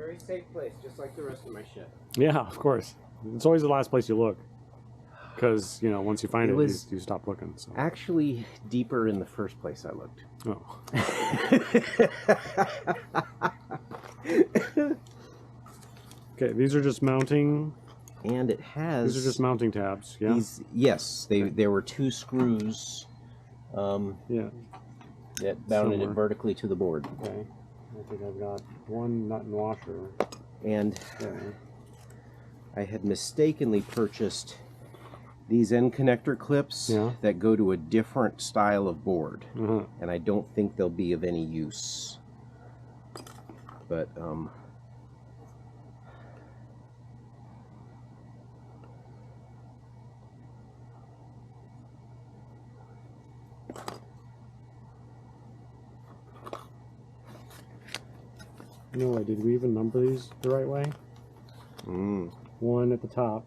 very safe place, just like the rest of my shed. Yeah, of course. It's always the last place you look. Because, you know, once you find it, you stop looking. So. Actually deeper in the first place I looked. Oh. Okay, these are just mounting. And it has... These are just mounting tabs, yeah? Yes, there were 2 screws yeah. that mounted it vertically to the board. Okay. I think I've got 1 nut and washer. And yeah. I had mistakenly purchased these end connector clips that go to a different style of board. And I don't think they'll be of any use. But, no way, did we even number these the right way? 1 at the top.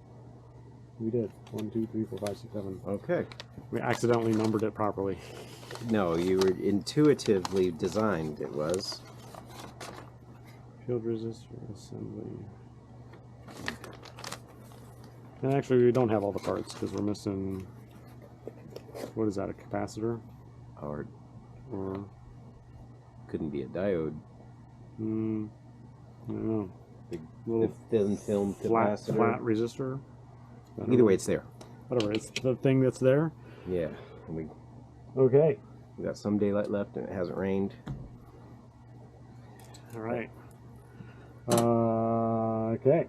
We did. 1, 2, 3, 4, 5, 6, 7. Okay. We accidentally numbered it properly. No, you were intuitively designed, it was. Field resistor assembly. And actually, we don't have all the parts because we're missing. What is that? A capacitor? Or couldn't be a diode. I don't know. Big little thin film capacitor. Flat resistor. Either way, it's there. Whatever, it's the thing that's there. Yeah. And okay. We got some daylight left, and it hasn't rained. All right. Okay.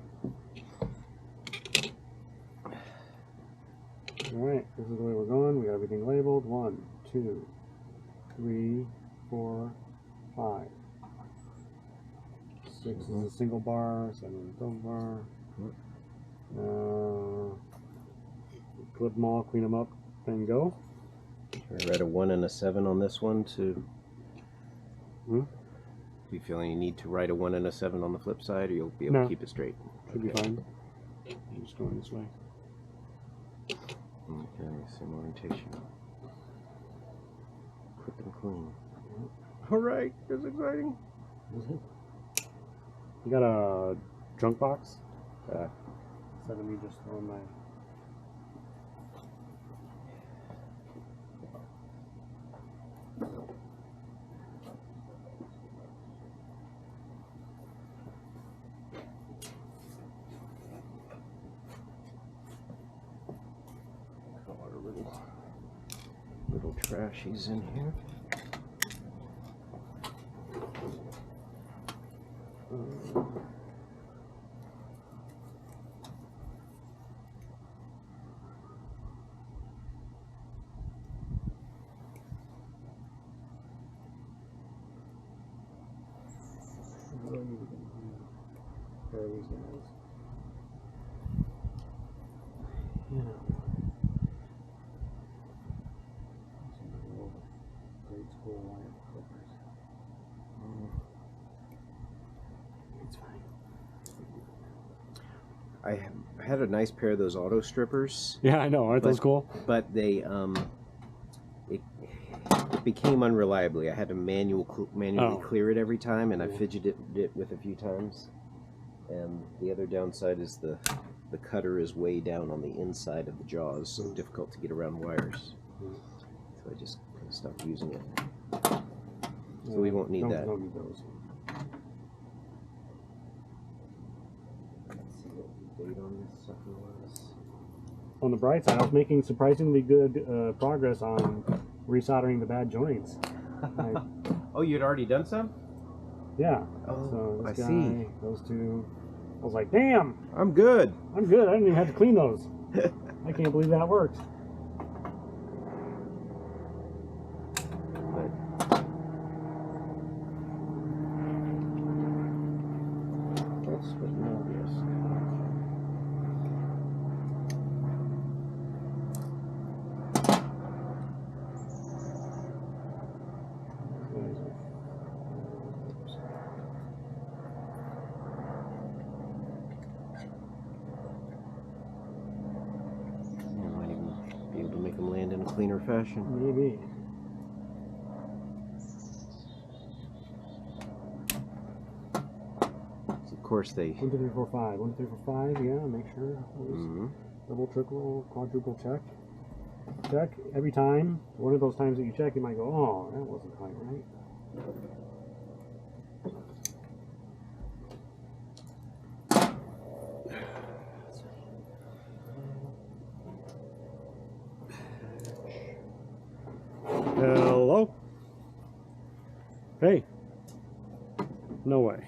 All right. This is the way we're going. We got everything labeled. 1, 2, 3, 4, 5. 6 is a single bar. 7 is a double bar. Clip them all, clean them up, and go. I read a 1 and a 7 on this one to. Do you feel any need to write a 1 and a 7 on the flip side, or you'll be able to keep it straight? Should be fine. I'm just going this way. Okay, same orientation. Clip and clean. Alright, that's exciting. You got a junk box? Instead of me just throwing my... Little trashies in here. I had a nice pair of those auto strippers. Yeah, I know. Aren't those cool? But they it became unreliably. I had to manually clear it every time, and I fidgeted it with a few times. And the other downside is the cutter is way down on the inside of the jaws, so difficult to get around wires. So I just kind of stopped using it. So we won't need that. Don't need those. Let's see what the date on this sucker was. On the bright side, I was making surprisingly good progress on resoldering the bad joints. Oh, you'd already done some? Yeah. Oh, so this I guy, see. Those two. I was like, damn! I'm good. I'm good. I didn't even have to clean those. I can't believe that worked. Cleaner fashion. Maybe. It's a course they... 1, 2, 3, 4, 5. 1, 2, 3, 4, 5. Yeah, make sure. Double, triple, quadruple check. Check every time. One of those times that you check, you might go, oh, that wasn't quite right. Hello? Hey. No way.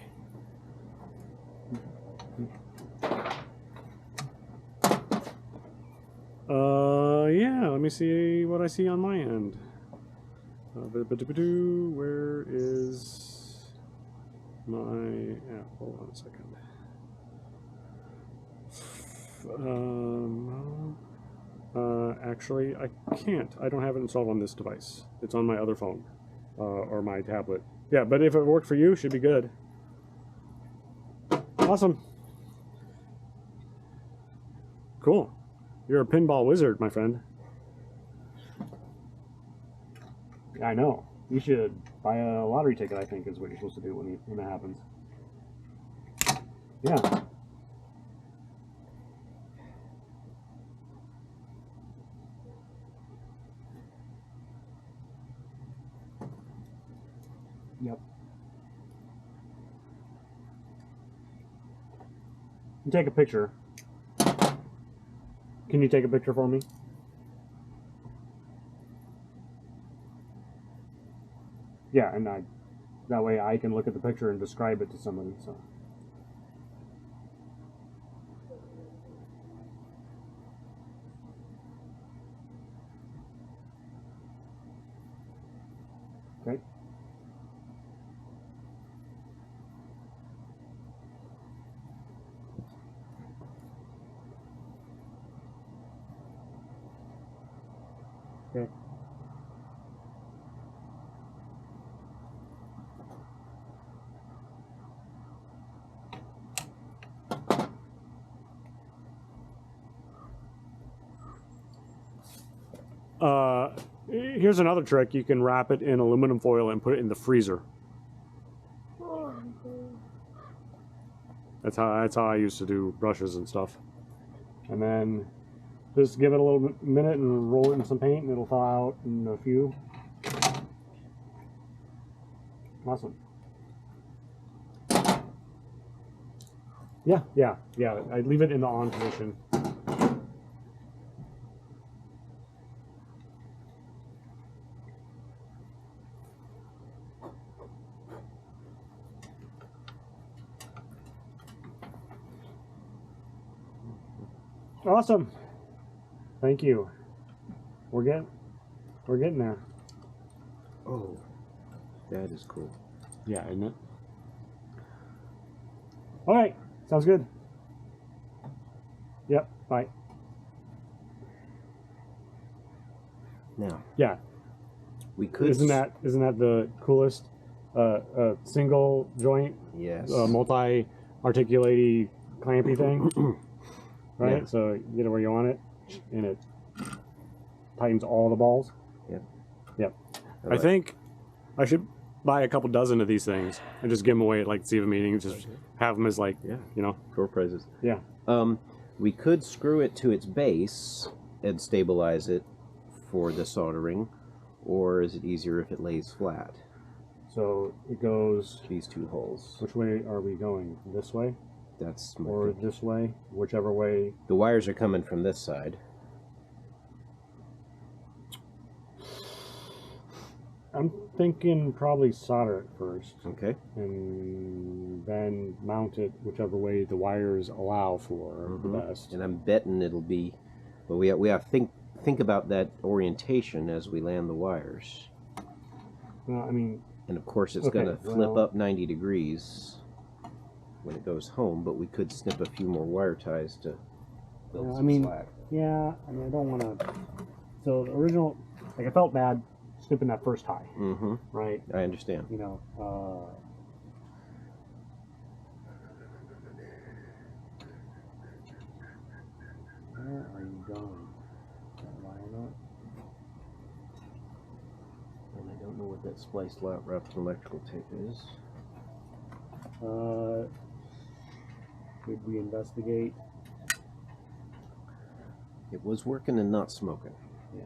Yeah, let me see what I see on my end. Where is my app? Hold on a second. Actually, I can't. I don't have it installed on this device. It's on my other phone or my tablet. Yeah, but if it worked for you, it should be good. Awesome. Cool. You're a pinball wizard, my friend. I know. You should buy a lottery ticket, I think, is what you're supposed to do when that happens. Yeah. Yep. You take a picture. Can you take a picture for me? Yeah, and that way I can look at the picture and describe it to somebody. So. Okay. Okay. Here's another trick. You can wrap it in aluminum foil and put it in the freezer. That's how I used to do brushes and stuff. And then just give it a little minute and roll it in some paint, and it'll thaw out in a few. Awesome. Yeah. I leave it in the on position. Awesome. Thank you. We're getting there. Oh, that is cool. Yeah, isn't it? All right. Sounds good. Yep. Bye. Now. Yeah. We could. Isn't that the coolest? Single joint. Yes. Multi-articulating clampy thing. Right. Yeah. So you get it where you want it, and it tightens all the balls. Yep. I think I should buy a couple dozen of these things and just give them away at like the meeting. Just have them as like, you know, door prizes. Yeah. We could screw it to its base and stabilize it for the soldering, or is it easier if it lays flat? So it goes these two holes. Which way are we going? This way? That's or this way, whichever way. The wires are coming from this side. I'm thinking probably solder it first. Okay. And then mount it whichever way the wires allow for the best. And I'm betting it'll be, but we have to think about that orientation as we land the wires. Well, I mean. And of course it's going to flip up 90 degrees when it goes home, but we could snip a few more wire ties to build some slack. Yeah, I mean, I don't want to. So the original, like, I felt bad snipping that first tie. Right? I understand. You know, where are you going? And I don't know what that spliced wrapped electrical tape is. Did we investigate? It was working and not smoking. Yeah.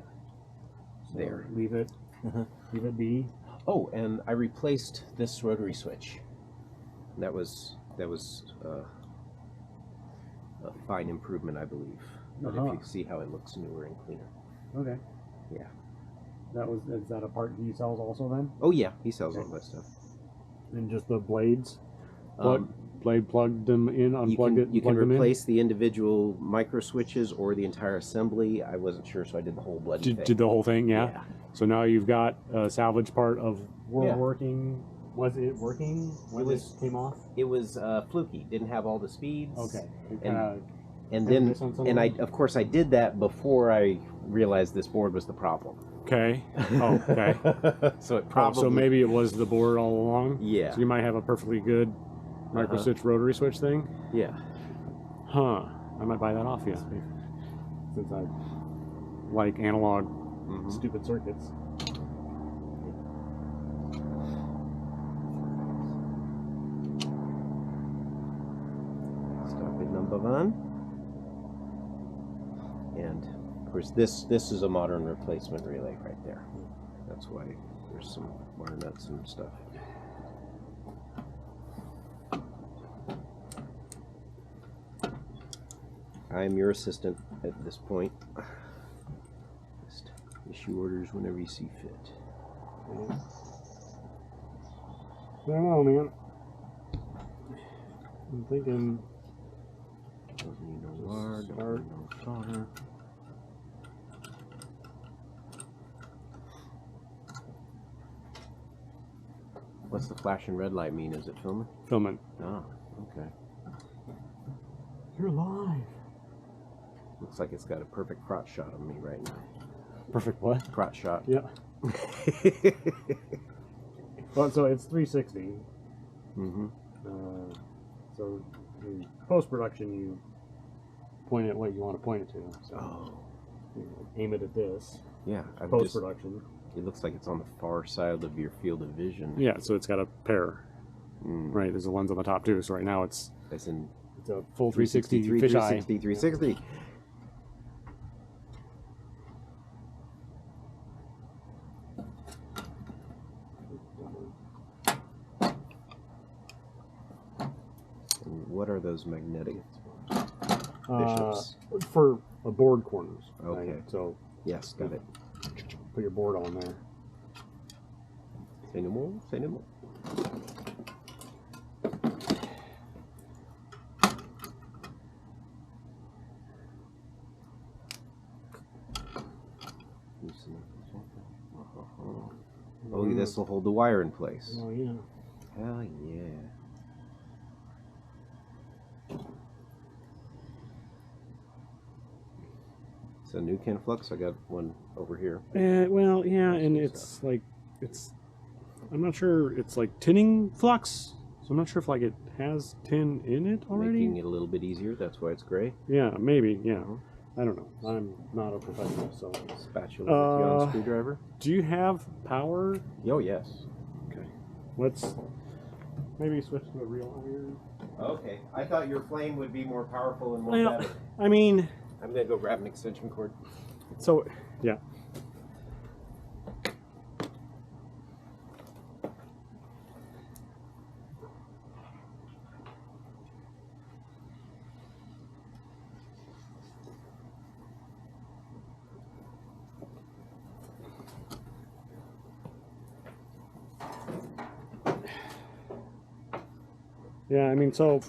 So There. Leave it. Leave it be. Oh, and I replaced this rotary switch. That was a fine improvement, I believe. But if you see how it looks newer and cleaner. Okay. Yeah. Is that a part he sells also then? Oh yeah, he sells all that stuff. And just the blades? Blade plugged them in, unplugged it, You can them replace the individual micro switches or the entire assembly. I wasn't sure, so I did the whole bloody thing. Did the whole thing, yeah? Yeah. So now you've got a salvage part of Yeah. working. Was it working when it came off? It was fluky. Didn't have all the speeds. Okay. And of course I did that before I realized this board was the problem. Okay. Oh, okay. So it probably. So maybe it was the board all along. Yeah. So you might have a perfectly good micro switch rotary switch thing. Yeah. Huh. I might buy that off you. Since I like analog stupid circuits. Stop it, number one. And of course this is a modern replacement relay right there. That's why there's some wire nuts and stuff. I'm your assistant at this point. Just issue orders whenever you see fit. I don't know, man. I'm thinking. Doesn't need no wire, don't need no solder. What's the flashing red light mean? Is it filming? Filming. Oh, okay. You're live. Looks like it's got a perfect crotch shot of me right now. Perfect what? Crotch shot. Yeah. Well, so it's 360. So in post-production, you point it what you want to point it to. So you aim it at this. Yeah. Post-production. It looks like it's on the far side of your field of vision. Yeah, so it's got a pair. Right, there's a lens on the top too. So right now it's a full 360 fisheye. 360. What are those magnetic bishops? For board corners. Okay. Right? So yes, got it. Put your board on there. Say no more. Say no more. Oh, this will hold the wire in place. Oh yeah. Hell yeah. It's a new can flux. I got one over here. Well, yeah, and it's like I'm not sure. It's like tinning flux, so I'm not sure if like it has tin in it already. Making it a little bit easier. That's why it's gray. Yeah, maybe. Yeah, I don't know. I'm not a professional, so. Spatula with screwdriver. Do you have power? Oh yes. Okay. Let's maybe switch to a real iron. Okay. I thought your flame would be more powerful and more better. I mean, I'm gonna go grab an extension cord. So, yeah. Yeah, I mean, so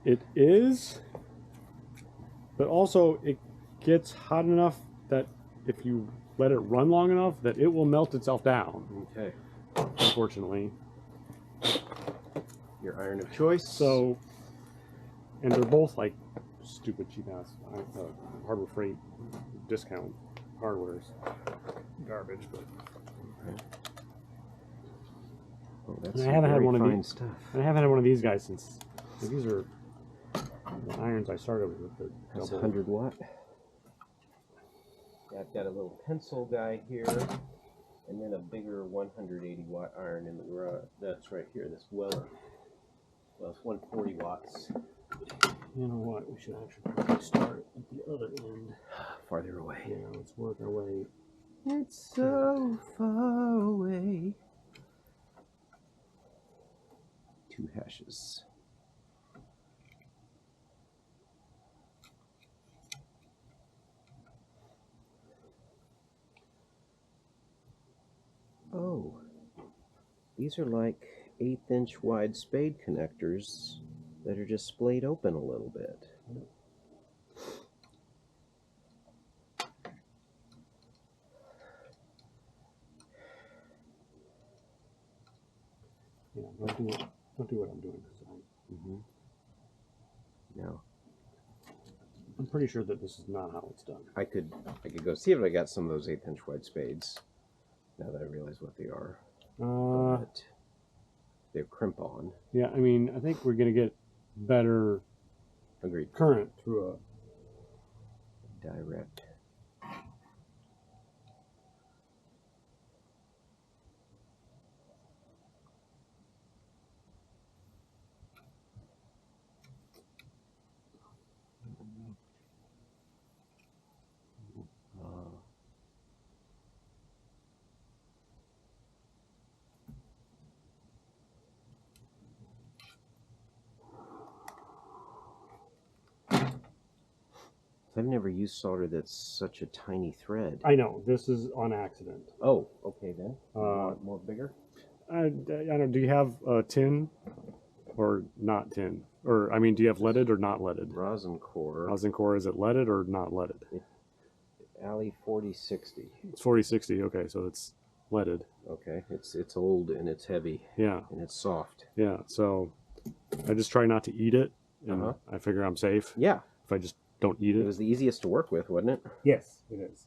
it is, but also it gets hot enough that if you let it run long enough that it will melt itself down. Okay. Unfortunately. Your iron of choice. So, and they're both like stupid cheap ass Harbor Freight discount hardware's garbage, but. Okay. Oh, that's I haven't had one of these stuff. I haven't had one of these guys since. These are the irons I started with. The That's 100 watt. Yeah, I've got a little pencil guy here, and then a bigger 180 watt iron in the garage. That's right here. This Weller. So it's 140 watts. You know what? We should actually probably start at the other end. Farther away. Yeah, let's work our way. It's so far away. 2 hashes. Oh, these are like 1/8 wide spade connectors that are just splayed open a little bit. Yeah, don't do what I'm doing. No, I'm pretty sure that this is not how it's done. I could go see if I got some of those 1/8 wide spades. Now that I realize what they are. But they're crimp on. Yeah, I mean, I think we're gonna get better current through a direct. I've never used solder that's such a tiny thread. I know, this is on accident. Oh, okay then. More bigger? I don't. Do you have tin or not tin? Or I mean, do you have leaded or not leaded? Rosin core. Rosin core, is it leaded or not leaded? Alley 4060. It's 4060. Okay, so it's leaded. Okay, it's old and it's heavy. Yeah. And it's soft. Yeah. So I just try not to eat it, and I figure I'm safe. Yeah. If I just don't eat it. It was the easiest to work with, wasn't it? Yes, it is.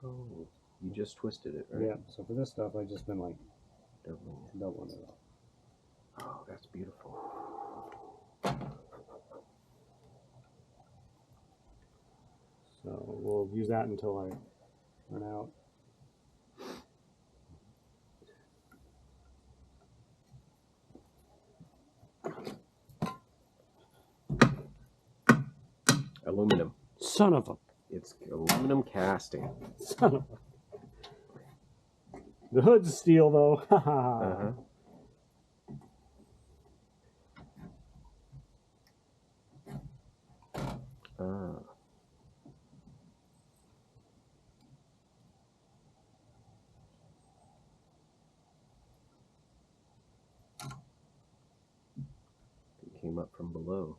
Oh, you just twisted it, right? Yeah. So for this stuff, I've just been like doubling it up. Oh, that's beautiful. So we'll use that until I run out. Aluminum. Son of a... It's aluminum casting. Son of a... The hood's steel, though. It came up from below.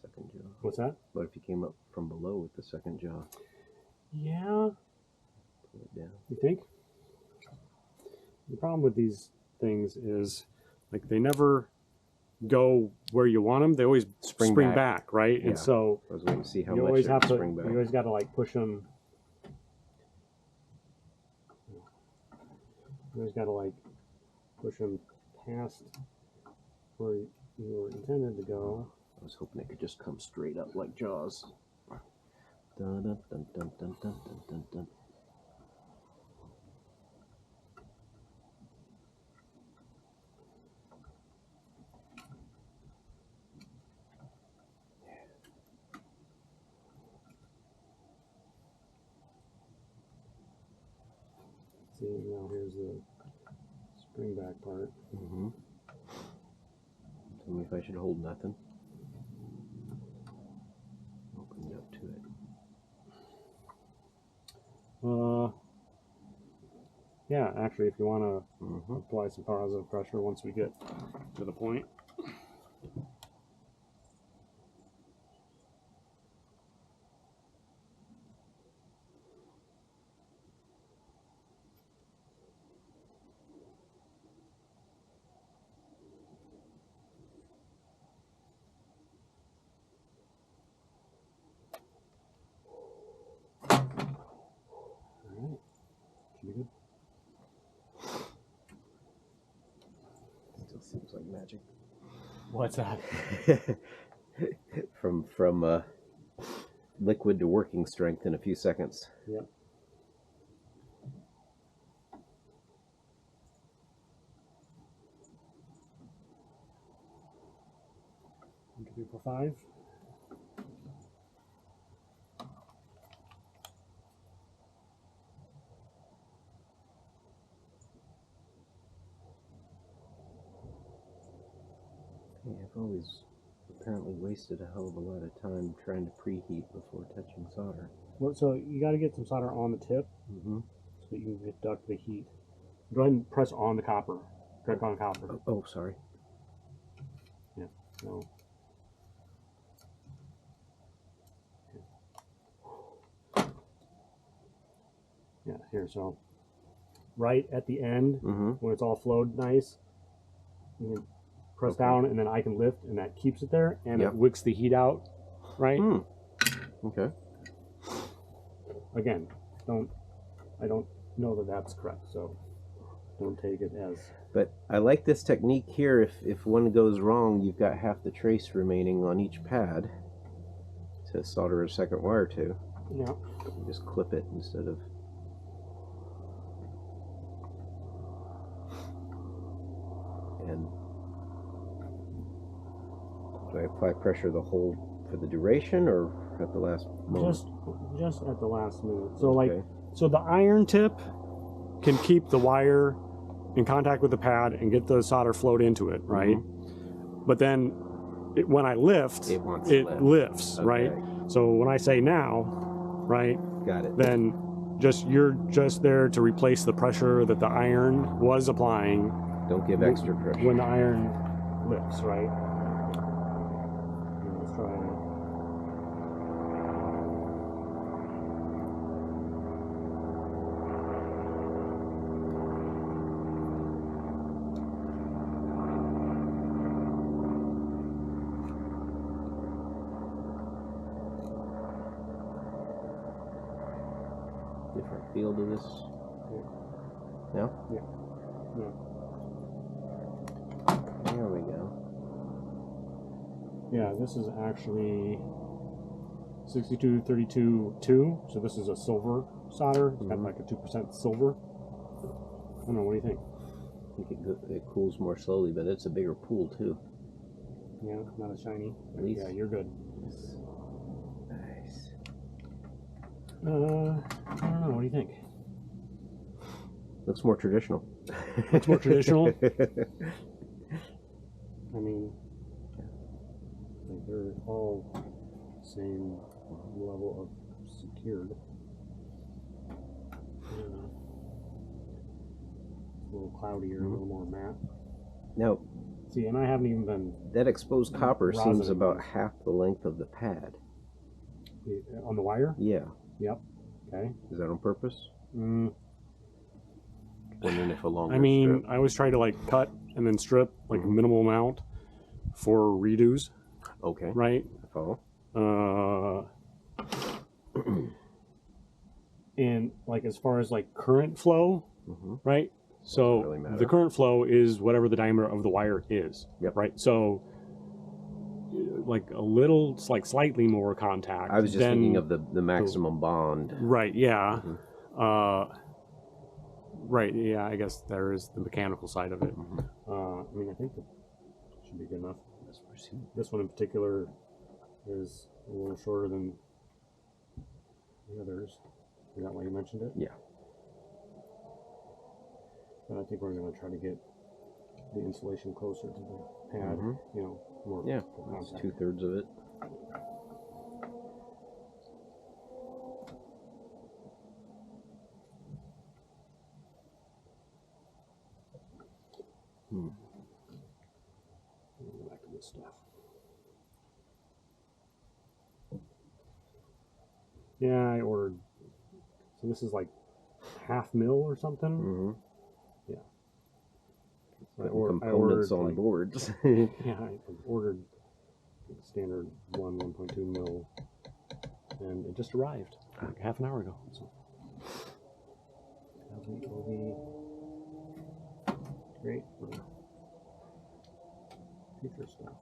Second jaw. What's that? What if you came up from below with the second jaw? Yeah. Pull it down. You think? The problem with these things is, like, they never go where you want them. They always spring back, right? Yeah. And so I was waiting to see how you much always they have to. spring back. You always got to like push them. You always got to like push them past where you were intended to go. I was hoping it could just come straight up like Jaws. Dun, dun, dun, dun, dun, dun, dun, dun. See, now here's the spring back part. Tell me if I should hold nothing. Open it up to it. Yeah, actually, if you want to apply some positive pressure once we get to the point. Still seems like magic. What's that? from liquid to working strength in a few seconds. Yep. E15. I've always apparently wasted a hell of a lot of time trying to preheat before touching solder. Well, so you got to get some solder on the tip so that you can conduct the heat. Go ahead and press on the copper. Direct on the copper. Oh, sorry. Yeah. No. Yeah. Here. So right at the end, when it's all flowed nice, you can press down, and then I can lift, and that keeps it there, and it wicks the heat out. Right. Okay. Again, I don't know that that's correct, so don't take it as. But I like this technique here. If one goes wrong, you've got half the trace remaining on each pad to solder a second wire to. Yeah. You just clip it instead of. And do I apply pressure the whole for the duration or at the last moment? Just at the last minute. So so the iron tip can keep the wire in contact with the pad and get the solder flowed into it, right? But then when I lift, it lifts, right? So when I say now, right? Got it. Then you're just there to replace the pressure that the iron was applying. Don't give extra pressure. When the iron lifts, right? Let's try it. Different feel to this. No? Yeah. There we go. Yeah, this is actually 6232-2, so this is a silver solder. It's got like a 2% silver. I don't know, what do you think? I think it cools more slowly, but it's a bigger pool too. Yeah, not as shiny. At least. Yeah, you're good. Nice. I don't know, what do you think? Looks more traditional. Looks more traditional? I mean, like they're all same level of secured. It's a little cloudier, a little more matte. Now, see, and I haven't even been. That exposed copper seems about half the length of the pad. On the wire? Yeah. Yep. Okay. Is that on purpose? Wondering if a longer strip. I always try to like cut and then strip like a minimal amount for redos. Okay. Right? I follow. And like as far as like current flow, right? So really the current flow is whatever the diameter of the wire is. Yep. Right? So like a little, like slightly more contact. I was just thinking of the maximum bond. Right, yeah. Right, yeah, I guess there is the mechanical side of it. I mean, I think that should be good enough. This one in particular is a little shorter than the others. Is that why you mentioned it? Yeah. But I think we're going to try to get the insulation closer to the pad, you know, more. Yeah, that's 2/3 of it. Go back to this stuff. Yeah, I ordered. So this is like 1/2 mil or something. Yeah. Components on like, boards. Yeah, I ordered standard 1.2 mil, and it just arrived like half an hour ago. So. Great. Future stuff.